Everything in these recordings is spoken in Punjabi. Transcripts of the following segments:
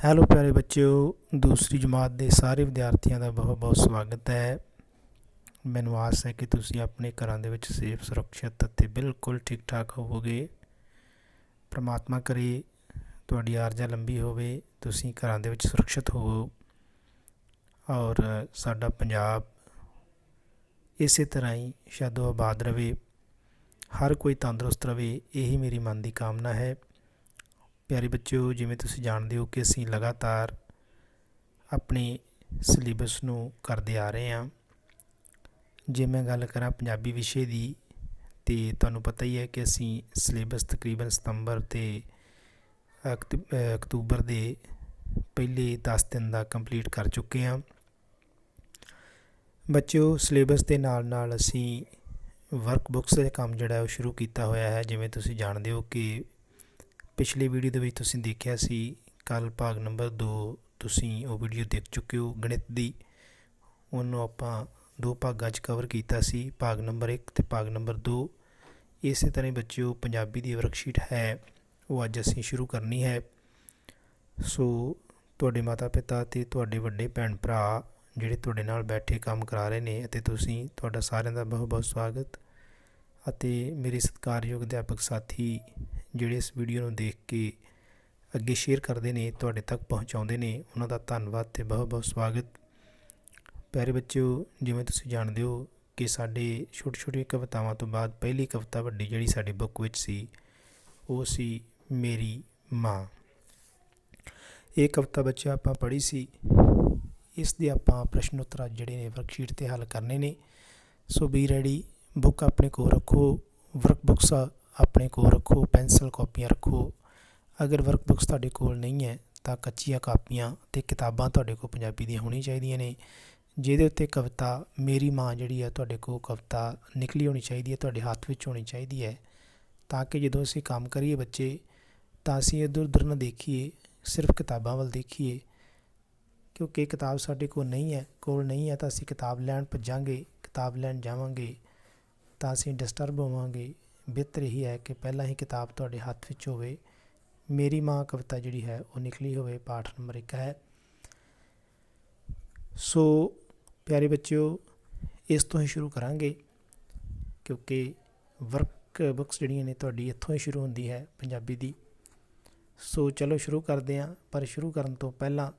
ਹੈਲੋ ਪਿਆਰੇ ਬੱਚਿਓ, ਦੂਸਰੀ ਜਮਾਤ ਦੇ ਸਾਰੇ ਵਿਦਿਆਰਥੀਆਂ ਦਾ ਬਹੁਤ ਬਹੁਤ ਸਵਾਗਤ ਹੈ। ਮੈਨੂੰ ਆਸ ਹੈ ਕਿ ਤੁਸੀਂ ਆਪਣੇ ਘਰਾਂ ਦੇ ਵਿੱਚ ਸੇਫ, ਸੁਰੱਖਿਅਤ ਅਤੇ ਬਿਲਕੁਲ ਠੀਕ ਠਾਕ ਹੋਵੋਗੇ। ਪ੍ਰਮਾਤਮਾ ਕਰੇ ਤੁਹਾਡੀ ਆਰਜ਼ਾ ਲੰਬੀ ਹੋਵੇ, ਤੁਸੀਂ ਘਰਾਂ ਦੇ ਵਿੱਚ ਸੁਰੱਖਿਅਤ ਹੋਵੋ ਔਰ ਸਾਡਾ ਪੰਜਾਬ ਇਸੇ ਤਰ੍ਹਾਂ ਹੀ ਸ਼ਾਦੋ ਆਬਾਦ ਰਹੇ, ਹਰ ਕੋਈ ਤੰਦਰੁਸਤ ਰਹੇ, ਇਹੀ ਮੇਰੀ ਮਨ ਦੀ ਕਾਮਨਾ ਹੈ। ਪਿਆਰੇ ਬੱਚਿਓ, ਜਿਵੇਂ ਤੁਸੀਂ ਜਾਣਦੇ ਹੋ ਕਿ ਅਸੀਂ ਲਗਾਤਾਰ ਆਪਣੇ ਸਿਲੇਬਸ ਨੂੰ ਕਰਦੇ ਆ ਰਹੇ ਹਾਂ। ਜੇ ਮੈਂ ਗੱਲ ਕਰਾਂ ਪੰਜਾਬੀ ਵਿਸ਼ੇ ਦੀ, ਤਾਂ ਤੁਹਾਨੂੰ ਪਤਾ ਹੀ ਹੈ ਕਿ ਅਸੀਂ ਸਿਲੇਬਸ ਤਕਰੀਬਨ ਸਤੰਬਰ ਅਤੇ ਅਕਤੂਬਰ ਦੇ ਪਹਿਲੇ 10 ਦਿਨ ਦਾ ਕੰਪਲੀਟ ਕਰ ਚੁੱਕੇ ਹਾਂ। ਬੱਚਿਓ, ਸਿਲੇਬਸ ਦੇ ਨਾਲ ਨਾਲ ਅਸੀਂ ਵਰਕ ਬੁੱਕਸ ਦਾ ਕੰਮ ਜਿਹੜਾ ਉਹ ਸ਼ੁਰੂ ਕੀਤਾ ਹੋਇਆ ਹੈ। ਜਿਵੇਂ ਤੁਸੀਂ ਜਾਣਦੇ ਹੋ ਕਿ ਪਿਛਲੀ ਵੀਡੀਓ ਦੇ ਵਿੱਚ ਤੁਸੀਂ ਦੇਖਿਆ ਸੀ, ਕੱਲ੍ਹ ਭਾਗ ਨੰਬਰ 2 ਤੁਸੀਂ ਉਹ ਵੀਡੀਓ ਦੇਖ ਚੁੱਕੇ ਹੋ ਗਣਿਤ ਦੀ। ਉਹਨੂੰ ਆਪਾਂ 2 ਭਾਗਾਂ 'ਚ ਕਵਰ ਕੀਤਾ ਸੀ, ਭਾਗ ਨੰਬਰ 1 ਅਤੇ ਭਾਗ ਨੰਬਰ 2। ਇਸੇ ਤਰ੍ਹਾਂ ਹੀ ਬੱਚਿਓ, ਪੰਜਾਬੀ ਦੀ ਵਰਕਸ਼ੀਟ ਹੈ ਉਹ ਅੱਜ ਅਸੀਂ ਸ਼ੁਰੂ ਕਰਨੀ ਹੈ। ਸੋ ਤੁਹਾਡੇ ਮਾਤਾ ਪਿਤਾ ਅਤੇ ਤੁਹਾਡੇ ਵੱਡੇ ਭੈਣ ਭਰਾ ਜਿਹੜੇ ਤੁਹਾਡੇ ਨਾਲ ਬੈਠੇ ਕੰਮ ਕਰਾ ਰਹੇ ਨੇ, ਅਤੇ ਤੁਹਾਡਾ ਸਾਰਿਆਂ ਦਾ ਬਹੁਤ ਬਹੁਤ ਸਵਾਗਤ। ਅਤੇ ਮੇਰੇ ਸਤਿਕਾਰਯੋਗ ਅਧਿਆਪਕ ਸਾਥੀ ਜਿਹੜੇ ਇਸ ਵੀਡੀਓ ਨੂੰ ਦੇਖ ਕੇ ਅੱਗੇ ਸ਼ੇਅਰ ਕਰਦੇ ਨੇ, ਤੁਹਾਡੇ ਤੱਕ ਪਹੁੰਚਾਉਂਦੇ ਨੇ, ਉਹਨਾਂ ਦਾ ਧੰਨਵਾਦ ਅਤੇ ਬਹੁਤ ਬਹੁਤ ਸਵਾਗਤ। ਪਿਆਰੇ ਬੱਚਿਓ, ਜਿਵੇਂ ਤੁਸੀਂ ਜਾਣਦੇ ਹੋ ਕਿ ਸਾਡੇ ਛੋਟੀ ਛੋਟੀਆਂ ਕਵਿਤਾਵਾਂ ਤੋਂ ਬਾਅਦ ਪਹਿਲੀ ਕਵਿਤਾ ਵੱਡੀ ਜਿਹੜੀ ਸਾਡੀ ਬੁੱਕ ਵਿੱਚ ਸੀ, ਉਹ ਸੀ ਮੇਰੀ ਮਾਂ। ਇਹ ਕਵਿਤਾ ਬੱਚਿਓ ਆਪਾਂ ਪੜ੍ਹੀ ਸੀ। ਇਸ ਦੇ ਆਪਾਂ ਪ੍ਰਸ਼ਨ ਉੱਤਰ ਅੱਜ ਜਿਹੜੇ ਨੇ ਵਰਕਸ਼ੀਟ 'ਤੇ ਹੱਲ ਕਰਨੇ ਨੇ। ਸੋ ਬੀ ਰੈਡੀ, ਬੁੱਕ ਆਪਣੇ ਕੋਲ ਰੱਖੋ, ਵਰਕ ਬੁੱਕਸ ਆਪਣੇ ਕੋਲ ਰੱਖੋ, ਪੈਨਸਿਲ ਕਾਪੀਆਂ ਰੱਖੋ। ਅਗਰ ਵਰਕ ਬੁੱਕਸ ਤੁਹਾਡੇ ਕੋਲ ਨਹੀਂ ਹੈ ਤਾਂ ਕੱਚੀਆਂ ਕਾਪੀਆਂ ਅਤੇ ਕਿਤਾਬਾਂ ਤੁਹਾਡੇ ਕੋਲ ਪੰਜਾਬੀ ਦੀਆਂ ਹੋਣੀਆਂ ਚਾਹੀਦੀਆਂ ਨੇ, ਜਿਹਦੇ ਉੱਤੇ ਕਵਿਤਾ ਮੇਰੀ ਮਾਂ ਜਿਹੜੀ ਹੈ ਤੁਹਾਡੇ ਕੋਲ ਕਵਿਤਾ ਨਿਕਲੀ ਹੋਣੀ ਚਾਹੀਦੀ ਹੈ, ਤੁਹਾਡੇ ਹੱਥ ਵਿੱਚ ਹੋਣੀ ਚਾਹੀਦੀ ਹੈ, ਤਾਂ ਕਿ ਜਦੋਂ ਅਸੀਂ ਕੰਮ ਕਰੀਏ ਬੱਚੇ ਤਾਂ ਅਸੀਂ ਇੱਧਰ ਉੱਧਰ ਨਾ ਦੇਖੀਏ, ਸਿਰਫ ਕਿਤਾਬਾਂ ਵੱਲ ਦੇਖੀਏ। ਕਿਉਂਕਿ ਕਿਤਾਬ ਸਾਡੇ ਕੋਲ ਨਹੀਂ ਹੈ ਤਾਂ ਅਸੀਂ ਕਿਤਾਬ ਲੈਣ ਭੱਜਾਂਗੇ, ਕਿਤਾਬ ਲੈਣ ਜਾਵਾਂਗੇ ਤਾਂ ਅਸੀਂ ਡਿਸਟਰਬ ਹੋਵਾਂਗੇ। ਬਿਹਤਰ ਇਹੀ ਹੈ ਕਿ ਪਹਿਲਾਂ ਹੀ ਕਿਤਾਬ ਤੁਹਾਡੇ ਹੱਥ ਵਿੱਚ ਹੋਵੇ। ਮੇਰੀ ਮਾਂ ਕਵਿਤਾ ਜਿਹੜੀ ਹੈ ਉਹ ਨਿਕਲੀ ਹੋਵੇ, ਪਾਠ ਨੰਬਰ 1 ਹੈ। ਸੋ ਪਿਆਰੇ ਬੱਚਿਓ, ਇਸ ਤੋਂ ਹੀ ਸ਼ੁਰੂ ਕਰਾਂਗੇ, ਕਿਉਂਕਿ ਵਰਕ ਬੁੱਕਸ ਜਿਹੜੀਆਂ ਨੇ ਤੁਹਾਡੀ ਇੱਥੋਂ ਹੀ ਸ਼ੁਰੂ ਹੁੰਦੀ ਹੈ ਪੰਜਾਬੀ ਦੀ। ਸੋ ਚਲੋ ਸ਼ੁਰੂ ਕਰਦੇ ਹਾਂ, ਪਰ ਸ਼ੁਰੂ ਕਰਨ ਤੋਂ ਪਹਿਲਾਂ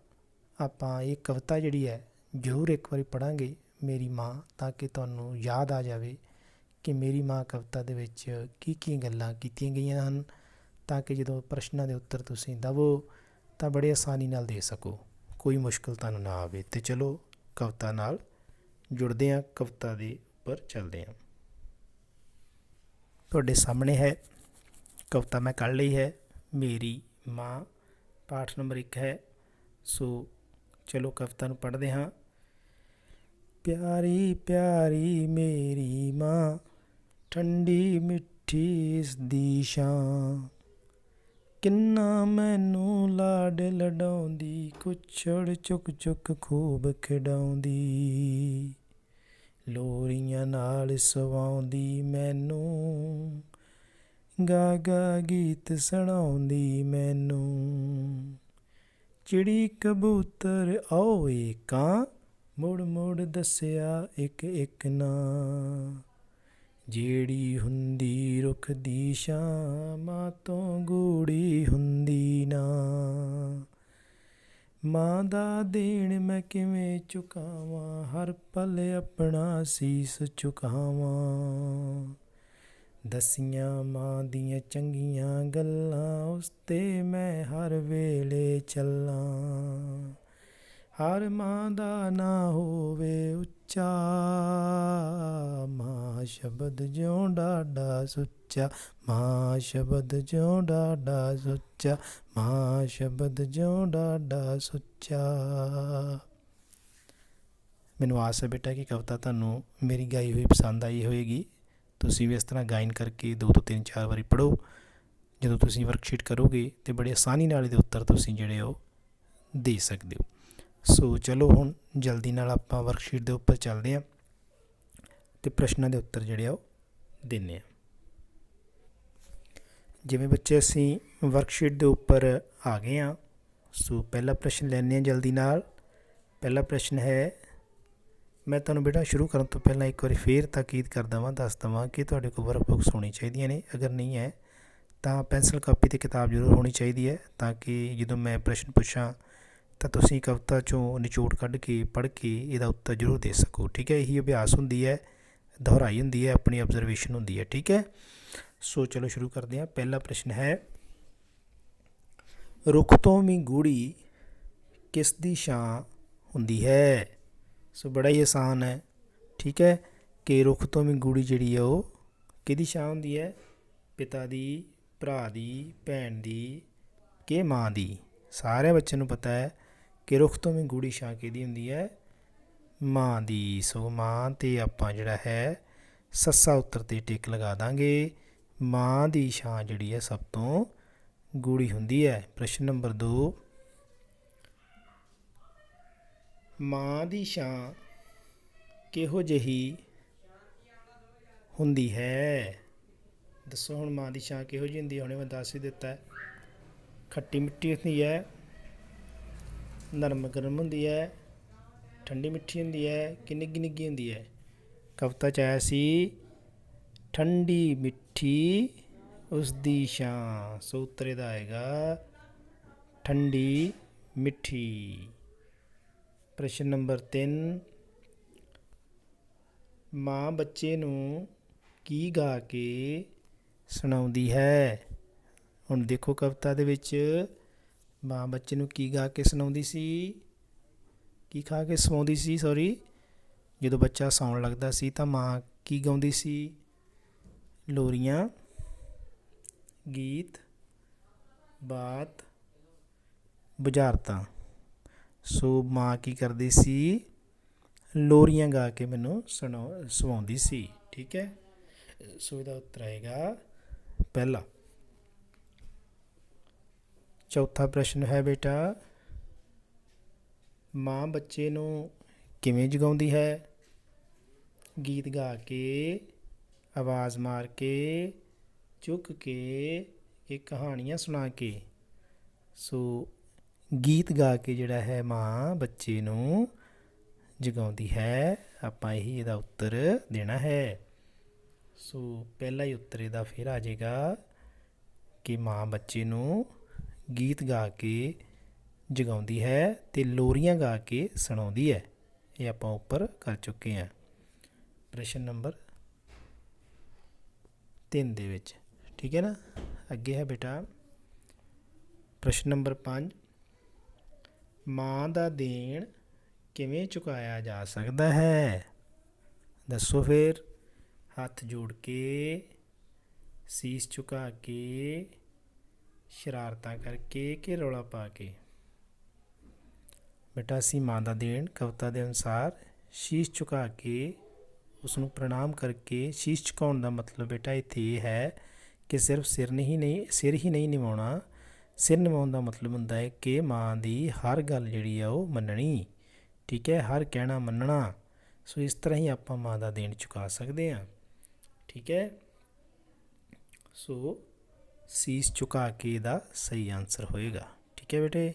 ਆਪਾਂ ਇਹ ਕਵਿਤਾ ਜਿਹੜੀ ਹੈ ਜ਼ਰੂਰ ਇੱਕ ਵਾਰੀ ਪੜ੍ਹਾਂਗੇ, ਮੇਰੀ ਮਾਂ, ਤਾਂ ਕਿ ਤੁਹਾਨੂੰ ਯਾਦ ਆ ਜਾਵੇ ਕਿ ਮੇਰੀ ਮਾਂ ਕਵਿਤਾ ਦੇ ਵਿੱਚ ਕੀ ਗੱਲਾਂ ਕੀਤੀਆਂ ਗਈਆਂ ਹਨ, ਤਾਂ ਕਿ ਜਦੋਂ ਪ੍ਰਸ਼ਨਾਂ ਦੇ ਉੱਤਰ ਤੁਸੀਂ ਦੇਵੋ ਤਾਂ ਬੜੇ ਆਸਾਨੀ ਨਾਲ ਦੇ ਸਕੋ, ਕੋਈ ਮੁਸ਼ਕਿਲ ਤੁਹਾਨੂੰ ਨਾ ਆਵੇ। ਅਤੇ ਚਲੋ ਕਵਿਤਾ ਨਾਲ ਜੁੜਦੇ ਹਾਂ, ਕਵਿਤਾ ਦੇ ਉੱਪਰ ਚੱਲਦੇ ਹਾਂ। ਤੁਹਾਡੇ ਸਾਹਮਣੇ ਹੈ ਕਵਿਤਾ, ਮੈਂ ਕੱਢ ਲਈ ਹੈ, ਮੇਰੀ ਮਾਂ, ਪਾਠ ਨੰਬਰ 1 ਹੈ। ਸੋ ਚਲੋ ਕਵਿਤਾ ਨੂੰ ਪੜ੍ਹਦੇ ਹਾਂ। ਪਿਆਰੀ ਪਿਆਰੀ ਮੇਰੀ ਮਾਂ, ਠੰਡੀ ਮਿੱਠੀ ਇਸ ਦੀ ਛਾਂ, ਕਿੰਨਾ ਮੈਨੂੰ ਲਾਡ ਲਡਾਉਂਦੀ, ਕੁੱਛੜ ਚੁੱਕ ਚੁੱਕ ਖੂਬ ਖਿਡਾਉਂਦੀ, ਲੋਰੀਆਂ ਨਾਲ ਸਵਾਉਂਦੀ ਮੈਨੂੰ, ਗਾ ਗਾ ਗੀਤ ਸੁਣਾਉਂਦੀ ਮੈਨੂੰ, ਚਿੜੀ ਕਬੂਤਰ ਓਏ ਕਾਂ, ਮੁੜ ਮੁੜ ਦੱਸਿਆ ਇੱਕ ਇੱਕ ਨਾਂ, ਜਿਹੜੀ ਹੁੰਦੀ ਰੁੱਖ ਦੀ ਛਾਂ, ਮਾਂ ਤੋਂ ਗੂੜੀ ਹੁੰਦੀ ਨਾ, ਮਾਂ ਦਾ ਦੇਣ ਮੈਂ ਕਿਵੇਂ ਚੁਕਾਵਾਂ, ਹਰ ਪਲ ਆਪਣਾ ਸੀਸ ਝੁਕਾਵਾਂ, ਦੱਸੀਆਂ ਮਾਂ ਦੀਆਂ ਚੰਗੀਆਂ ਗੱਲਾਂ, ਉਸ 'ਤੇ ਮੈਂ ਹਰ ਵੇਲੇ ਚੱਲਾਂ, ਹਰ ਮਾਂ ਦਾ ਨਾਂ ਹੋਵੇ ਉੱਚਾ, ਮਾਂ ਸ਼ਬਦ ਜਿਉਂ ਡਾਢਾ ਸੁੱਚਾ, ਮਾਂ ਸ਼ਬਦ ਜਿਉਂ ਡਾਢਾ ਸੁੱਚਾ, ਮਾਂ ਸ਼ਬਦ ਜਿਉਂ ਡਾਢਾ ਸੁੱਚਾ। ਮੈਨੂੰ ਆਸ ਹੈ ਬੇਟਾ ਕਿ ਕਵਿਤਾ ਤੁਹਾਨੂੰ ਮੇਰੀ ਗਾਈ ਹੋਈ ਪਸੰਦ ਆਈ ਹੋਏਗੀ। ਤੁਸੀਂ ਵੀ ਇਸ ਤਰ੍ਹਾਂ ਗਾਇਨ ਕਰਕੇ 2 ਤੋਂ 3 4 ਵਾਰੀ ਪੜ੍ਹੋ। ਜਦੋਂ ਤੁਸੀਂ ਵਰਕਸ਼ੀਟ ਕਰੋਗੇ ਤਾਂ ਬੜੀ ਆਸਾਨੀ ਨਾਲ ਇਹਦੇ ਉੱਤਰ ਤੁਸੀਂ ਜਿਹੜੇ ਉਹ ਦੇ ਸਕਦੇ ਹੋ। ਸੋ ਚਲੋ ਹੁਣ ਜਲਦੀ ਨਾਲ ਆਪਾਂ ਵਰਕਸ਼ੀਟ ਦੇ ਉੱਪਰ ਚੱਲਦੇ ਹਾਂ ਅਤੇ ਪ੍ਰਸ਼ਨਾਂ ਦੇ ਉੱਤਰ ਜਿਹੜੇ ਆ ਉਹ ਦਿੰਦੇ ਹਾਂ। ਜਿਵੇਂ ਬੱਚੇ ਅਸੀਂ ਵਰਕਸ਼ੀਟ ਦੇ ਉੱਪਰ ਆ ਗਏ ਹਾਂ, ਸੋ ਪਹਿਲਾ ਪ੍ਰਸ਼ਨ ਲੈਂਦੇ ਹਾਂ ਜਲਦੀ ਨਾਲ। ਪਹਿਲਾ ਪ੍ਰਸ਼ਨ ਹੈ, ਮੈਂ ਤੁਹਾਨੂੰ ਬੇਟਾ ਸ਼ੁਰੂ ਕਰਨ ਤੋਂ ਪਹਿਲਾਂ ਇੱਕ ਵਾਰੀ ਫੇਰ ਤਾਕੀਦ ਕਰ ਦੇਵਾਂ, ਦੱਸ ਦੇਵਾਂ ਕਿ ਤੁਹਾਡੇ ਕੋਲ ਵਰਕਬੁੱਕਸ ਹੋਣੀ ਚਾਹੀਦੀਆਂ ਨੇ। ਅਗਰ ਨਹੀਂ ਹੈ ਤਾਂ ਪੈਨਸਲ ਕਾਪੀ ਅਤੇ ਕਿਤਾਬ ਜ਼ਰੂਰ ਹੋਣੀ ਚਾਹੀਦੀ ਹੈ, ਤਾਂ ਕਿ ਜਦੋਂ ਮੈਂ ਪ੍ਰਸ਼ਨ ਪੁੱਛਾਂ ਤਾਂ ਤੁਸੀਂ ਕਵਿਤਾ 'ਚੋਂ ਨਿਚੋੜ ਕੱਢ ਕੇ ਪੜ੍ਹ ਕੇ ਇਹਦਾ ਉੱਤਰ ਜ਼ਰੂਰ ਦੇ ਸਕੋ। ਠੀਕ ਹੈ, ਇਹੀ ਅਭਿਆਸ ਹੁੰਦੀ ਹੈ, ਦੁਹਰਾਈ ਹੁੰਦੀ ਹੈ, ਆਪਣੀ ਆਬਜ਼ਰਵੇਸ਼ਨ ਹੁੰਦੀ ਹੈ। ਠੀਕ ਹੈ, ਸੋ ਚਲੋ ਸ਼ੁਰੂ ਕਰਦੇ ਹਾਂ। ਪਹਿਲਾ ਪ੍ਰਸ਼ਨ ਹੈ, ਰੁੱਖ ਤੋਂ ਵੀ ਗੂੜ੍ਹੀ ਕਿਸ ਦੀ ਛਾਂ ਹੁੰਦੀ ਹੈ? ਸੋ ਬੜਾ ਹੀ ਆਸਾਨ ਹੈ। ਠੀਕ ਹੈ, ਕਿ ਰੁੱਖ ਤੋਂ ਵੀ ਗੂੜ੍ਹੀ ਜਿਹੜੀ ਹੈ ਉਹ ਕਿਹਦੀ ਛਾਂ ਹੁੰਦੀ ਹੈ? ਪਿਤਾ ਦੀ, ਭਰਾ ਦੀ, ਭੈਣ ਦੀ ਕਿ ਮਾਂ ਦੀ? ਸਾਰਿਆਂ ਬੱਚਿਆਂ ਨੂੰ ਪਤਾ ਹੈ ਕਿ ਰੁੱਖ ਤੋਂ ਵੀ ਗੂੜ੍ਹੀ ਛਾਂ ਕਿਹਦੀ ਹੁੰਦੀ ਹੈ? ਮਾਂ ਦੀ। ਸੋ ਮਾਂ 'ਤੇ ਆਪਾਂ ਜਿਹੜਾ ਹੈ ਸੱਸਾ ਉੱਤਰ 'ਤੇ ਟਿਕ ਲਗਾ ਦਾਂਗੇ। ਮਾਂ ਦੀ ਛਾਂ ਜਿਹੜੀ ਹੈ ਸਭ ਤੋਂ ਗੂੜ੍ਹੀ ਹੁੰਦੀ ਹੈ। ਪ੍ਰਸ਼ਨ ਨੰਬਰ 2, ਮਾਂ ਦੀ ਛਾਂ ਕਿਹੋ ਜਿਹੀ ਹੁੰਦੀ ਹੈ? ਦੱਸੋ ਹੁਣ, ਮਾਂ ਦੀ ਛਾਂ ਕਿਹੋ ਜਿਹੀ ਹੁੰਦੀ ਹੈ? ਹੁਣੇ ਮੈਂ ਦੱਸ ਹੀ ਦਿੱਤਾ ਹੈ। ਖੱਟੀ ਮਿੱਠੀ ਹੁੰਦੀ ਹੈ, ਨਰਮ ਗਰਮ ਹੁੰਦੀ ਹੈ, ਠੰਡੀ ਮਿੱਠੀ ਹੁੰਦੀ ਹੈ ਕਿ ਨਿੱਘੀ ਨਿੱਘੀ ਹੁੰਦੀ ਹੈ? ਕਵਿਤਾ 'ਚ ਆਇਆ ਸੀ ਠੰਡੀ ਮਿੱਠੀ ਉਸ ਦੀ ਛਾਂ। ਸੋ ਉੱਤਰ ਇਹਦਾ ਆਏਗਾ ਠੰਡੀ ਮਿੱਠੀ। ਪ੍ਰਸ਼ਨ ਨੰਬਰ 3, ਮਾਂ ਬੱਚੇ ਨੂੰ ਕੀ ਗਾ ਕੇ ਸੁਣਾਉਂਦੀ ਹੈ? ਹੁਣ ਦੇਖੋ, ਕਵਿਤਾ ਦੇ ਵਿੱਚ ਮਾਂ ਬੱਚੇ ਨੂੰ ਕੀ ਗਾ ਕੇ ਸੁਣਾਉਂਦੀ ਸੀ? ਕੀ ਖਾ ਕੇ ਸਵਾਉਂਦੀ ਸੀ? ਜਦੋਂ ਬੱਚਾ ਸੌਣ ਲੱਗਦਾ ਸੀ ਤਾਂ ਮਾਂ ਕੀ ਗਾਉਂਦੀ ਸੀ? ਲੋਰੀਆਂ, ਗੀਤ, ਬਾਤ, ਬੁਝਾਰਤਾਂ। ਸੋ ਮਾਂ ਕੀ ਕਰਦੀ ਸੀ? ਲੋਰੀਆਂ ਗਾ ਕੇ ਮੈਨੂੰ ਸਵਾਉਂਦੀ ਸੀ। ਠੀਕ ਹੈ, ਸੋ ਇਹਦਾ ਉੱਤਰ ਆਏਗਾ ਪਹਿਲਾ। ਚੌਥਾ ਪ੍ਰਸ਼ਨ ਹੈ ਬੇਟਾ, ਮਾਂ ਬੱਚੇ ਨੂੰ ਕਿਵੇਂ ਜਗਾਉਂਦੀ ਹੈ? ਗੀਤ ਗਾ ਕੇ, ਆਵਾਜ਼ ਮਾਰ ਕੇ, ਚੁੱਕ ਕੇ ਕਿ ਕਹਾਣੀਆਂ ਸੁਣਾ ਕੇ? ਸੋ ਗੀਤ ਗਾ ਕੇ ਜਿਹੜਾ ਹੈ ਮਾਂ ਬੱਚੇ ਨੂੰ ਜਗਾਉਂਦੀ ਹੈ। ਆਪਾਂ ਇਹੀ ਇਹਦਾ ਉੱਤਰ ਦੇਣਾ ਹੈ। ਸੋ ਪਹਿਲਾ ਹੀ ਉੱਤਰ ਇਹਦਾ ਫਿਰ ਆ ਜਾਏਗਾ ਕਿ ਮਾਂ ਬੱਚੇ ਨੂੰ ਗੀਤ ਗਾ ਕੇ ਜਗਾਉਂਦੀ ਹੈ ਅਤੇ ਲੋਰੀਆਂ ਗਾ ਕੇ ਸੁਣਾਉਂਦੀ ਹੈ। ਇਹ ਆਪਾਂ ਉੱਪਰ ਕਰ ਚੁੱਕੇ ਹਾਂ ਪ੍ਰਸ਼ਨ ਨੰਬਰ 3 ਦੇ ਵਿੱਚ। ਠੀਕ ਹੈ ਨਾ, ਅੱਗੇ ਹੈ ਬੇਟਾ ਪ੍ਰਸ਼ਨ ਨੰਬਰ 5, ਮਾਂ ਦਾ ਦੇਣ ਕਿਵੇਂ ਚੁਕਾਇਆ ਜਾ ਸਕਦਾ ਹੈ? ਦੱਸੋ ਫਿਰ। ਹੱਥ ਜੋੜ ਕੇ, ਸੀਸ ਝੁਕਾ ਕੇ, ਸ਼ਰਾਰਤਾਂ ਕਰਕੇ ਕਿ ਰੌਲਾ ਪਾ ਕੇ? ਬੇਟਾ ਅਸੀਂ ਮਾਂ ਦਾ ਦੇਣ ਕਵਿਤਾ ਦੇ ਅਨੁਸਾਰ ਸ਼ੀਸ਼ ਝੁਕਾ ਕੇ, ਉਸ ਨੂੰ ਪ੍ਰਣਾਮ ਕਰਕੇ। ਸ਼ੀਸ਼ ਝੁਕਾਉਣ ਦਾ ਮਤਲਬ ਬੇਟਾ ਇੱਥੇ ਇਹ ਹੈ ਕਿ ਸਿਰਫ ਸਿਰ ਹੀ ਨਹੀਂ ਨਿਵਾਉਣਾ। ਸਿਰ ਨਿਵਾਉਣ ਦਾ ਮਤਲਬ ਹੁੰਦਾ ਹੈ ਕਿ ਮਾਂ ਦੀ ਹਰ ਗੱਲ ਜਿਹੜੀ ਆ ਉਹ ਮੰਨਣੀ। ਠੀਕ ਹੈ, ਹਰ ਕਹਿਣਾ ਮੰਨਣਾ। ਸੋ ਇਸ ਤਰ੍ਹਾਂ ਹੀ ਆਪਾਂ ਮਾਂ ਦਾ ਦੇਣ ਚੁਕਾ ਸਕਦੇ ਹਾਂ। ਠੀਕ ਹੈ, ਸੋ ਸੀਸ ਝੁਕਾ ਕੇ ਇਹਦਾ ਸਹੀ ਆਨਸਰ ਹੋਏਗਾ। ਠੀਕ ਹੈ ਬੇਟੇ।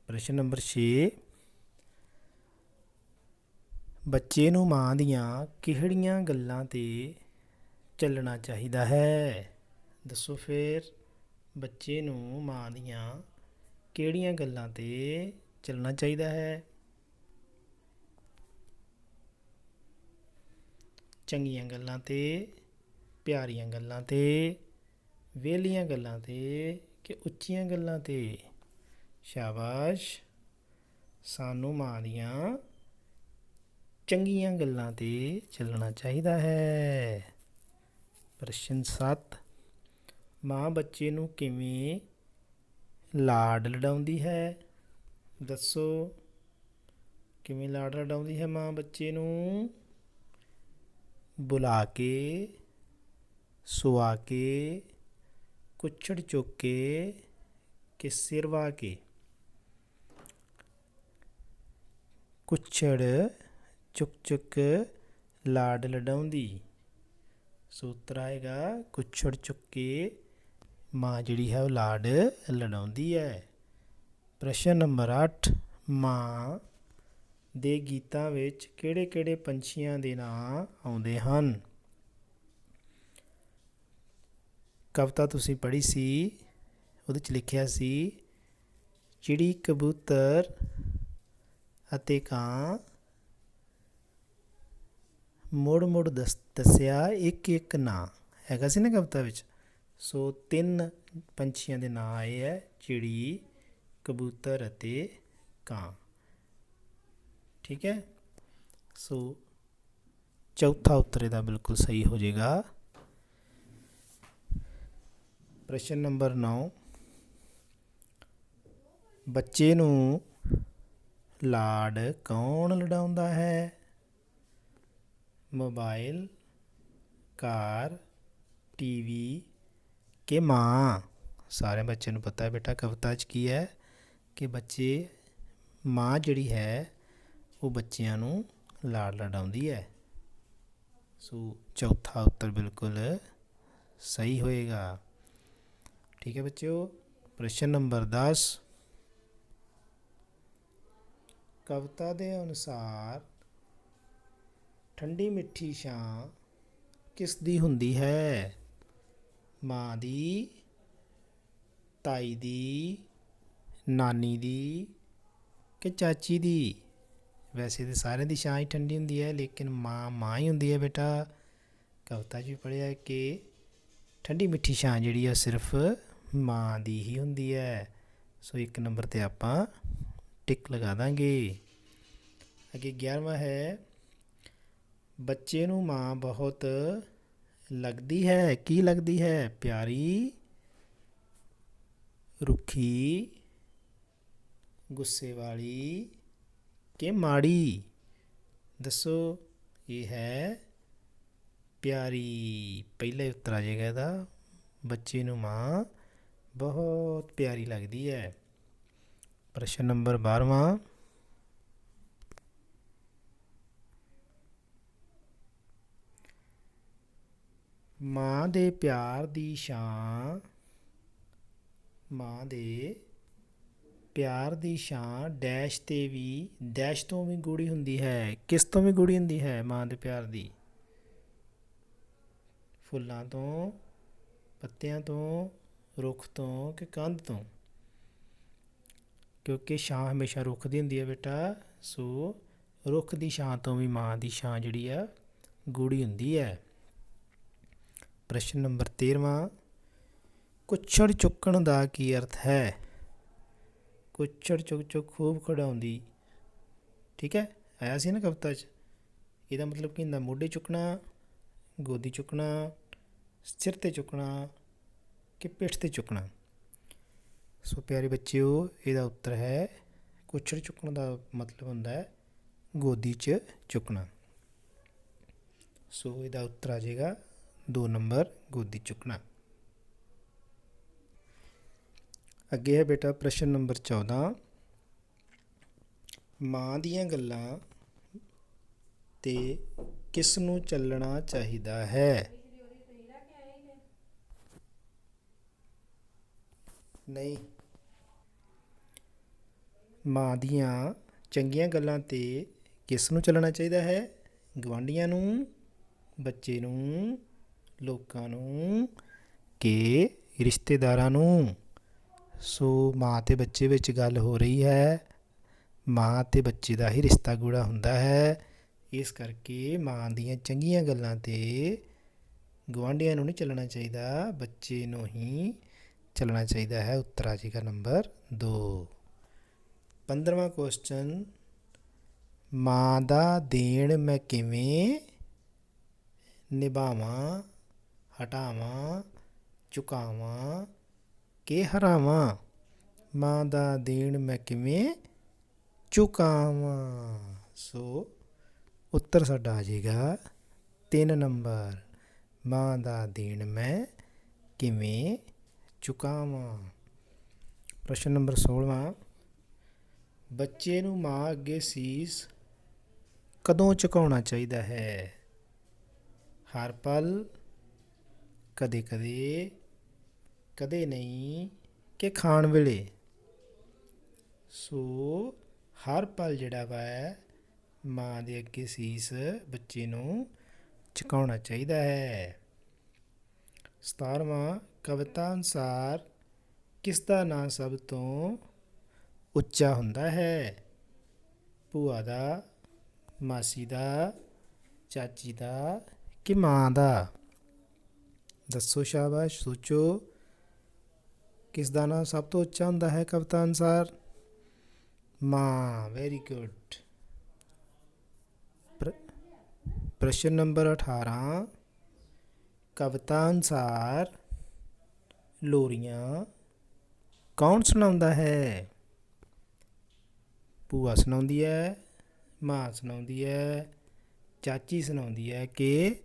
ਪ੍ਰਸ਼ਨ ਨੰਬਰ 6, ਬੱਚੇ ਨੂੰ ਮਾਂ ਦੀਆਂ ਕਿਹੜੀਆਂ ਗੱਲਾਂ 'ਤੇ ਚੱਲਣਾ ਚਾਹੀਦਾ ਹੈ? ਦੱਸੋ ਫਿਰ। ਬੱਚੇ ਨੂੰ ਮਾਂ ਦੀਆਂ ਕਿਹੜੀਆਂ ਗੱਲਾਂ 'ਤੇ ਚੱਲਣਾ ਚਾਹੀਦਾ ਹੈ? ਚੰਗੀਆਂ ਗੱਲਾਂ 'ਤੇ, ਪਿਆਰੀਆਂ ਗੱਲਾਂ 'ਤੇ, ਵਿਹਲੀਆਂ ਗੱਲਾਂ 'ਤੇ ਕਿ ਉੱਚੀਆਂ ਗੱਲਾਂ 'ਤੇ? ਸ਼ਾਬਾਸ਼। ਸਾਨੂੰ ਮਾਂ ਦੀਆਂ ਚੰਗੀਆਂ ਗੱਲਾਂ 'ਤੇ ਚੱਲਣਾ ਚਾਹੀਦਾ ਹੈ। ਪ੍ਰਸ਼ਨ 7, ਮਾਂ ਬੱਚੇ ਨੂੰ ਕਿਵੇਂ ਲਾਡ ਲਡਾਉਂਦੀ ਹੈ? ਦੱਸੋ, ਕਿਵੇਂ ਲਾਡ ਲਡਾਉਂਦੀ ਹੈ ਮਾਂ ਬੱਚੇ ਨੂੰ? ਬੁਲਾ ਕੇ, ਸੁਆ ਕੇ, ਕੁੱਛੜ ਚੁੱਕ ਕੇ ਕਿ ਸਿਰ ਵਾਹ ਕੇ? ਕੁੱਛੜ ਚੁੱਕ ਚੁੱਕ ਲਾਡ ਲਡਾਉਂਦੀ। ਸੋ ਉੱਤਰ ਆਏਗਾ ਕੁੱਛੜ ਚੁੱਕ ਕੇ ਮਾਂ ਜਿਹੜੀ ਹੈ ਉਹ ਲਾਡ ਲਡਾਉਂਦੀ ਹੈ। ਪ੍ਰਸ਼ਨ ਨੰਬਰ 8, ਮਾਂ ਦੇ ਗੀਤਾਂ ਵਿੱਚ ਕਿਹੜੇ ਕਿਹੜੇ ਪੰਛੀਆਂ ਦੇ ਨਾਂ ਆਉਂਦੇ ਹਨ? ਕਵਿਤਾ ਤੁਸੀਂ ਪੜ੍ਹੀ ਸੀ, ਉਹਦੇ 'ਚ ਲਿਖਿਆ ਸੀ ਚਿੜੀ, ਕਬੂਤਰ ਅਤੇ ਕਾਂ ਮੁੜ ਮੁੜ ਦੱਸਿਆ ਇੱਕ ਇੱਕ ਨਾਂ, ਹੈਗਾ ਸੀ ਨਾ ਕਵਿਤਾ ਵਿੱਚ। ਸੋ 3 ਪੰਛੀਆਂ ਦੇ ਨਾਂ ਆਏ ਹੈ, ਚਿੜੀ, ਕਬੂਤਰ ਅਤੇ ਕਾਂ। ਠੀਕ ਹੈ, ਸੋ ਚੌਥਾ ਉੱਤਰ ਇਹਦਾ ਬਿਲਕੁਲ ਸਹੀ ਹੋ ਜਾਏਗਾ। ਪ੍ਰਸ਼ਨ ਨੰਬਰ 9, ਬੱਚੇ ਨੂੰ ਲਾਡ ਕੌਣ ਲਡਾਉਂਦਾ ਹੈ? ਮੋਬਾਈਲ, ਕਾਰ, ਟੀਵੀ ਕਿ ਮਾਂ? ਸਾਰਿਆਂ ਬੱਚਿਆਂ ਨੂੰ ਪਤਾ ਹੈ ਬੇਟਾ ਕਵਿਤਾ 'ਚ ਕੀ ਹੈ ਕਿ ਬੱਚੇ, ਮਾਂ ਜਿਹੜੀ ਹੈ ਉਹ ਬੱਚਿਆਂ ਨੂੰ ਲਾਡ ਲਡਾਉਂਦੀ ਹੈ। ਸੋ ਚੌਥਾ ਉੱਤਰ ਬਿਲਕੁਲ ਸਹੀ ਹੋਏਗਾ। ਠੀਕ ਹੈ ਬੱਚਿਓ। ਪ੍ਰਸ਼ਨ ਨੰਬਰ 10, ਕਵਿਤਾ ਦੇ ਅਨੁਸਾਰ ਠੰਡੀ ਮਿੱਠੀ ਛਾਂ ਕਿਸ ਦੀ ਹੁੰਦੀ ਹੈ? ਮਾਂ ਦੀ, ਤਾਈ ਦੀ, ਨਾਨੀ ਦੀ ਕਿ ਚਾਚੀ ਦੀ? ਵੈਸੇ ਤਾਂ ਸਾਰਿਆਂ ਦੀ ਛਾਂ ਹੀ ਠੰਡੀ ਹੁੰਦੀ ਹੈ, ਲੇਕਿਨ ਮਾਂ ਹੀ ਹੁੰਦੀ ਹੈ ਬੇਟਾ। ਕਵਿਤਾ 'ਚ ਵੀ ਪੜ੍ਹਿਆ ਕਿ ਠੰਡੀ ਮਿੱਠੀ ਛਾਂ ਜਿਹੜੀ ਆ ਸਿਰਫ ਮਾਂ ਦੀ ਹੀ ਹੁੰਦੀ ਹੈ। ਸੋ 1 ਨੰਬਰ 'ਤੇ ਆਪਾਂ ਟਿਕ ਲਗਾ ਦਾਂਗੇ। ਅੱਗੇ 11ਵਾਂ ਹੈ, ਬੱਚੇ ਨੂੰ ਮਾਂ ਬਹੁਤ ਲੱਗਦੀ ਹੈ। ਕੀ ਲੱਗਦੀ ਹੈ? ਪਿਆਰੀ, ਰੁੱਖੀ, ਗੁੱਸੇ ਵਾਲੀ ਕਿ ਮਾੜੀ? ਦੱਸੋ। ਇਹ ਹੈ ਪਿਆਰੀ। ਪਹਿਲਾ ਉੱਤਰ ਆ ਜਾਏਗਾ ਇਹਦਾ। ਬੱਚੇ ਨੂੰ ਮਾਂ ਬਹੁਤ ਪਿਆਰੀ ਲੱਗਦੀ ਹੈ। ਪ੍ਰਸ਼ਨ ਨੰਬਰ 12ਵਾਂ, ਮਾਂ ਦੇ ਪਿਆਰ ਦੀ ਛਾਂ, ਮਾਂ ਦੇ ਪਿਆਰ ਦੀ ਛਾਂ ਡੈਸ਼ ਤੇ ਵੀ, ਡੈਸ਼ ਤੋਂ ਵੀ ਗੂੜੀ ਹੁੰਦੀ ਹੈ। ਕਿਸ ਤੋਂ ਵੀ ਗੂੜੀ ਹੁੰਦੀ ਹੈ ਮਾਂ ਦੇ ਪਿਆਰ ਦੀ? ਫੁੱਲਾਂ ਤੋਂ, ਪੱਤਿਆਂ ਤੋਂ, ਰੁੱਖ ਤੋਂ ਕਿ ਕੰਧ ਤੋਂ? ਕਿਉਂਕਿ ਛਾਂ ਹਮੇਸ਼ਾ ਰੁੱਖ ਦੀ ਹੁੰਦੀ ਹੈ ਬੇਟਾ। ਸੋ ਰੁੱਖ ਦੀ ਛਾਂ ਤੋਂ ਵੀ ਮਾਂ ਦੀ ਛਾਂ ਜਿਹੜੀ ਆ ਗੂੜੀ ਹੁੰਦੀ ਹੈ। ਪ੍ਰਸ਼ਨ ਨੰਬਰ 13ਵਾਂ, ਕੁੱਛੜ ਚੁੱਕਣ ਦਾ ਕੀ ਅਰਥ ਹੈ? ਕੁੱਛੜ ਚੁੱਕ ਚੁੱਕ ਖੂਬ ਖਿਡਾਉਂਦੀ। ਠੀਕ ਹੈ, ਆਇਆ ਸੀ ਨਾ ਕਵਿਤਾ 'ਚ। ਇਹਦਾ ਮਤਲਬ ਕੀ ਹੁੰਦਾ? ਮੋਢੇ ਚੁੱਕਣਾ, ਗੋਦੀ ਚੁੱਕਣਾ, ਸਿਰ 'ਤੇ ਚੁੱਕਣਾ ਕਿ ਪਿੱਠ 'ਤੇ ਚੁੱਕਣਾ? ਸੋ ਪਿਆਰੇ ਬੱਚਿਓ, ਇਹਦਾ ਉੱਤਰ ਹੈ ਕੁੱਛੜ ਚੁੱਕਣ ਦਾ ਮਤਲਬ ਹੁੰਦਾ ਹੈ ਗੋਦੀ 'ਚ ਚੁੱਕਣਾ। ਸੋ ਇਹਦਾ ਉੱਤਰ ਆ ਜਾਏਗਾ 2 ਨੰਬਰ, ਗੋਦੀ ਚੁੱਕਣਾ। ਅੱਗੇ ਹੈ ਬੇਟਾ ਪ੍ਰਸ਼ਨ ਨੰਬਰ 14, ਮਾਂ ਦੀਆਂ ਗੱਲਾਂ 'ਤੇ ਕਿਸ ਨੂੰ ਚੱਲਣਾ ਚਾਹੀਦਾ ਹੈ? ਨਹੀਂ, ਮਾਂ ਦੀਆਂ ਚੰਗੀਆਂ ਗੱਲਾਂ 'ਤੇ ਕਿਸ ਨੂੰ ਚੱਲਣਾ ਚਾਹੀਦਾ ਹੈ? ਗਵਾਂਢੀਆਂ ਨੂੰ, ਬੱਚੇ ਨੂੰ, ਲੋਕਾਂ ਨੂੰ ਕਿ ਰਿਸ਼ਤੇਦਾਰਾਂ ਨੂੰ? ਸੋ ਮਾਂ ਅਤੇ ਬੱਚੇ ਵਿੱਚ ਗੱਲ ਹੋ ਰਹੀ ਹੈ। ਮਾਂ ਅਤੇ ਬੱਚੇ ਦਾ ਹੀ ਰਿਸ਼ਤਾ ਗੂੜਾ ਹੁੰਦਾ ਹੈ। ਇਸ ਕਰਕੇ ਮਾਂ ਦੀਆਂ ਚੰਗੀਆਂ ਗੱਲਾਂ 'ਤੇ ਗਵਾਂਢੀਆਂ ਨੂੰ ਨਹੀਂ ਚੱਲਣਾ ਚਾਹੀਦਾ, ਬੱਚੇ ਨੂੰ ਹੀ ਚੱਲਣਾ ਚਾਹੀਦਾ ਹੈ। ਉੱਤਰ ਆ ਜਾਏਗਾ ਨੰਬਰ 2। 15ਵਾਂ ਕੁਐਸਚਨ, ਮਾਂ ਦਾ ਦੇਣ ਮੈਂ ਕਿਵੇਂ ਨਿਭਾਵਾਂ, ਹਟਾਵਾਂ, ਚੁਕਾਵਾਂ ਕਿ ਹਰਾਵਾਂ? ਮਾਂ ਦਾ ਦੇਣ ਮੈਂ ਕਿਵੇਂ ਚੁਕਾਵਾਂ। ਸੋ ਉੱਤਰ ਸਾਡਾ ਆ ਜਾਏਗਾ 3 ਨੰਬਰ, ਮਾਂ ਦਾ ਦੇਣ ਮੈਂ ਕਿਵੇਂ ਚੁਕਾਵਾਂ। ਪ੍ਰਸ਼ਨ ਨੰਬਰ 16ਵਾਂ, ਬੱਚੇ ਨੂੰ ਮਾਂ ਅੱਗੇ ਸੀਸ ਕਦੋਂ ਝੁਕਾਉਣਾ ਚਾਹੀਦਾ ਹੈ? ਹਰ ਪਲ, ਕਦੇ ਕਦੇ, ਕਦੇ ਨਹੀਂ ਕਿ ਖਾਣ ਵੇਲੇ? ਸੋ ਹਰ ਪਲ ਜਿਹੜਾ ਵਾ ਮਾਂ ਦੇ ਅੱਗੇ ਸੀਸ ਬੱਚੇ ਨੂੰ ਝੁਕਾਉਣਾ ਚਾਹੀਦਾ ਹੈ। 17ਵਾਂ, ਕਵਿਤਾ ਅਨੁਸਾਰ ਕਿਸ ਦਾ ਨਾਂ ਸਭ ਤੋਂ ਉੱਚਾ ਹੁੰਦਾ ਹੈ? ਭੂਆ ਦਾ, ਮਾਸੀ ਦਾ, ਚਾਚੀ ਦਾ ਕਿ ਮਾਂ ਦਾ? ਦੱਸੋ, ਸ਼ਾਬਾਸ਼, ਸੋਚੋ। ਕਿਸ ਦਾ ਨਾਂ ਸਭ ਤੋਂ ਉੱਚਾ ਹੁੰਦਾ ਹੈ ਕਵਿਤਾ ਅਨੁਸਾਰ? ਮਾਂ। Very good. ਪ੍ਰਸ਼ਨ ਨੰਬਰ 18, ਕਵਿਤਾ ਅਨੁਸਾਰ ਲੋਰੀਆਂ ਕੌਣ ਸੁਣਾਉਂਦਾ ਹੈ? ਭੂਆ ਸੁਣਾਉਂਦੀ ਹੈ, ਮਾਂ ਸੁਣਾਉਂਦੀ ਹੈ, ਚਾਚੀ ਸੁਣਾਉਂਦੀ ਹੈ ਕਿ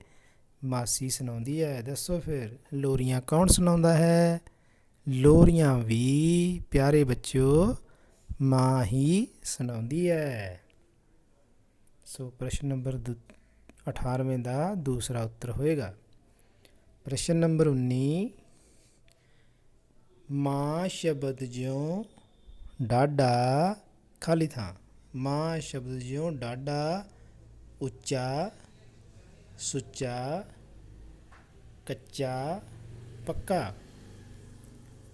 ਮਾਸੀ ਸੁਣਾਉਂਦੀ ਹੈ? ਦੱਸੋ ਫਿਰ, ਲੋਰੀਆਂ ਕੌਣ ਸੁਣਾਉਂਦਾ ਹੈ? ਲੋਰੀਆਂ ਵੀ ਪਿਆਰੇ ਬੱਚਿਓ ਮਾਂ ਹੀ ਸੁਣਾਉਂਦੀ ਹੈ। ਸੋ ਪ੍ਰਸ਼ਨ ਨੰਬਰ 18ਵੇਂ ਦਾ ਦੂਸਰਾ ਉੱਤਰ ਹੋਏਗਾ। ਪ੍ਰਸ਼ਨ ਨੰਬਰ 19, ਮਾਂ ਸ਼ਬਦ ਜਿਉਂ ਡਾਢਾ ਖਾਲੀ ਥਾਂ। ਮਾਂ ਸ਼ਬਦ ਜਿਉਂ ਡਾਢਾ ਉੱਚਾ, ਸੁੱਚਾ, ਕੱਚਾ, ਪੱਕਾ।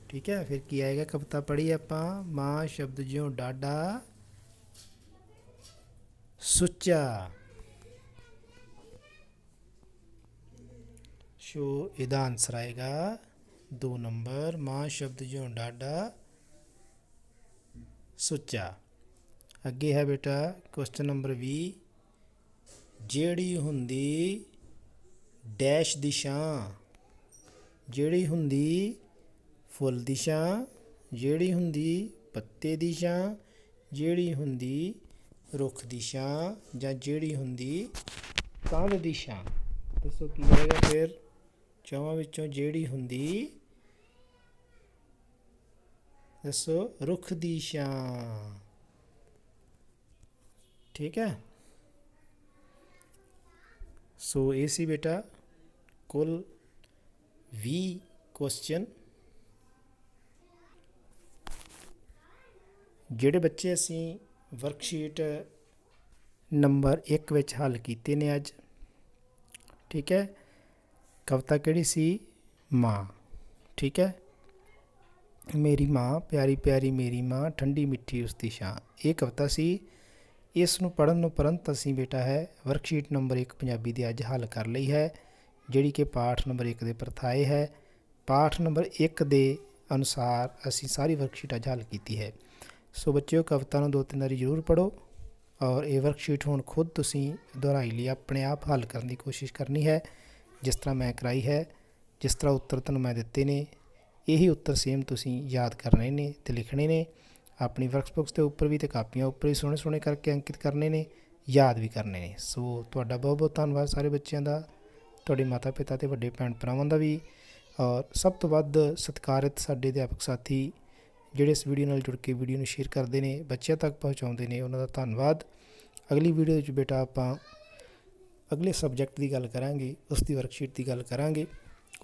ਠੀਕ ਹੈ, ਫਿਰ ਕੀ ਆਏਗਾ? ਕਵਿਤਾ ਪੜ੍ਹੀ ਆਪਾਂ, ਮਾਂ ਸ਼ਬਦ ਜਿਉਂ ਡਾਢਾ ਸੁੱਚਾ। ਸੋ ਇਹਦਾ ਆਨਸਰ ਆਏਗਾ 2 ਨੰਬਰ, ਮਾਂ ਸ਼ਬਦ ਜਿਉਂ ਡਾਢਾ ਸੁੱਚਾ। ਅੱਗੇ ਹੈ ਬੇਟਾ ਕੁਐਸਚਨ ਨੰਬਰ 20, ਜਿਹੜੀ ਹੁੰਦੀ ਡੈਸ਼ ਦੀ ਛਾਂ। ਜਿਹੜੀ ਹੁੰਦੀ ਫੁੱਲ ਦੀ ਛਾਂ, ਜਿਹੜੀ ਹੁੰਦੀ ਪੱਤੇ ਦੀ ਛਾਂ, ਜਿਹੜੀ ਹੁੰਦੀ ਰੁੱਖ ਦੀ ਛਾਂ, ਜਾਂ ਜਿਹੜੀ ਹੁੰਦੀ ਕੰਧ ਦੀ ਛਾਂ। ਦੱਸੋ ਕੀ ਹੋਏਗਾ ਫਿਰ? ਚੌਹਾਂ ਵਿੱਚੋਂ ਜਿਹੜੀ ਹੁੰਦੀ, ਦੱਸੋ, ਰੁੱਖ ਦੀ ਛਾਂ। ਠੀਕ ਹੈ। ਸੋ ਇਹ ਸੀ ਬੇਟਾ ਕੁੱਲ 20 ਕੁਐਸਚਨ ਜਿਹੜੇ ਬੱਚੇ ਅਸੀਂ ਵਰਕਸ਼ੀਟ ਨੰਬਰ 1 ਵਿੱਚ ਹੱਲ ਕੀਤੇ ਨੇ ਅੱਜ। ਠੀਕ ਹੈ। ਕਵਿਤਾ ਕਿਹੜੀ ਸੀ? ਮਾਂ। ਠੀਕ ਹੈ। ਮੇਰੀ ਮਾਂ ਪਿਆਰੀ ਪਿਆਰੀ ਮੇਰੀ ਮਾਂ, ਠੰਡੀ ਮਿੱਠੀ ਉਸ ਦੀ ਛਾਂ। ਇਹ ਕਵਿਤਾ ਸੀ। ਇਸ ਨੂੰ ਪੜ੍ਹਨ ਉਪਰੰਤ ਅਸੀਂ ਬੇਟਾ ਹੈ ਵਰਕਸ਼ੀਟ ਨੰਬਰ 1 ਪੰਜਾਬੀ ਦੀ ਅੱਜ ਹੱਲ ਕਰ ਲਈ ਹੈ, ਜਿਹੜੀ ਕਿ ਪਾਠ ਨੰਬਰ 1 ਦੇ ਪਰਥਾਏ ਹੈ। ਪਾਠ ਨੰਬਰ 1 ਦੇ ਅਨੁਸਾਰ ਅਸੀਂ ਸਾਰੀ ਵਰਕਸ਼ੀਟ ਅੱਜ ਹੱਲ ਕੀਤੀ ਹੈ। ਸੋ ਬੱਚਿਓ, ਕਵਿਤਾ ਨੂੰ 2-3 ਵਾਰੀ ਜ਼ਰੂਰ ਪੜ੍ਹੋ ਔਰ ਇਹ ਵਰਕਸ਼ੀਟ ਹੁਣ ਖੁਦ ਤੁਸੀਂ ਦੁਹਰਾਈ ਲਈ ਆਪਣੇ ਆਪ ਹੱਲ ਕਰਨ ਦੀ ਕੋਸ਼ਿਸ਼ ਕਰਨੀ ਹੈ, ਜਿਸ ਤਰ੍ਹਾਂ ਮੈਂ ਕਰਾਈ ਹੈ। ਜਿਸ ਤਰ੍ਹਾਂ ਉੱਤਰ ਤੁਹਾਨੂੰ ਮੈਂ ਦਿੱਤੇ ਨੇ, ਇਹੀ ਉੱਤਰ ਸੇਮ ਤੁਸੀਂ ਯਾਦ ਕਰਨੇ ਨੇ ਅਤੇ ਲਿਖਣੇ ਨੇ। ਆਪਣੀ ਵਰਕਬੁੱਕਸ ਦੇ ਉੱਪਰ ਵੀ ਅਤੇ ਕਾਪੀਆਂ ਉੱਪਰ ਵੀ ਸੋਹਣੇ ਸੋਹਣੇ ਕਰਕੇ ਅੰਕਿਤ ਕਰਨੇ ਨੇ, ਯਾਦ ਵੀ ਕਰਨੇ ਨੇ। ਸੋ ਤੁਹਾਡਾ ਬਹੁਤ ਬਹੁਤ ਧੰਨਵਾਦ ਸਾਰੇ ਬੱਚਿਆਂ ਦਾ, ਤੁਹਾਡੇ ਮਾਤਾ ਪਿਤਾ ਅਤੇ ਵੱਡੇ ਭੈਣ ਭਰਾਵਾਂ ਦਾ ਵੀ, ਔਰ ਸਭ ਤੋਂ ਵੱਧ ਸਤਿਕਾਰਿਤ ਸਾਡੇ ਅਧਿਆਪਕ ਸਾਥੀ ਜਿਹੜੇ ਇਸ ਵੀਡੀਓ ਨਾਲ ਜੁੜ ਕੇ ਵੀਡੀਓ ਨੂੰ ਸ਼ੇਅਰ ਕਰਦੇ ਨੇ, ਬੱਚਿਆਂ ਤੱਕ ਪਹੁੰਚਾਉਂਦੇ ਨੇ, ਉਹਨਾਂ ਦਾ ਧੰਨਵਾਦ। ਅਗਲੀ ਵੀਡੀਓ ਵਿੱਚ ਬੇਟਾ ਆਪਾਂ ਅਗਲੇ ਸਬਜੈਕਟ ਦੀ ਗੱਲ ਕਰਾਂਗੇ, ਉਸ ਦੀ ਵਰਕਸ਼ੀਟ ਦੀ ਗੱਲ ਕਰਾਂਗੇ,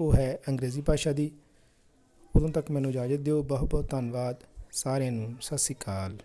ਉਹ ਹੈ ਅੰਗਰੇਜ਼ੀ ਭਾਸ਼ਾ ਦੀ। ਉਦੋਂ ਤੱਕ ਮੈਨੂੰ ਇਜਾਜ਼ਤ ਦਿਓ। ਬਹੁਤ ਬਹੁਤ ਧੰਨਵਾਦ ਸਾਰਿਆਂ ਨੂੰ। ਸਤਿ ਸ਼੍ਰੀ ਅਕਾਲ।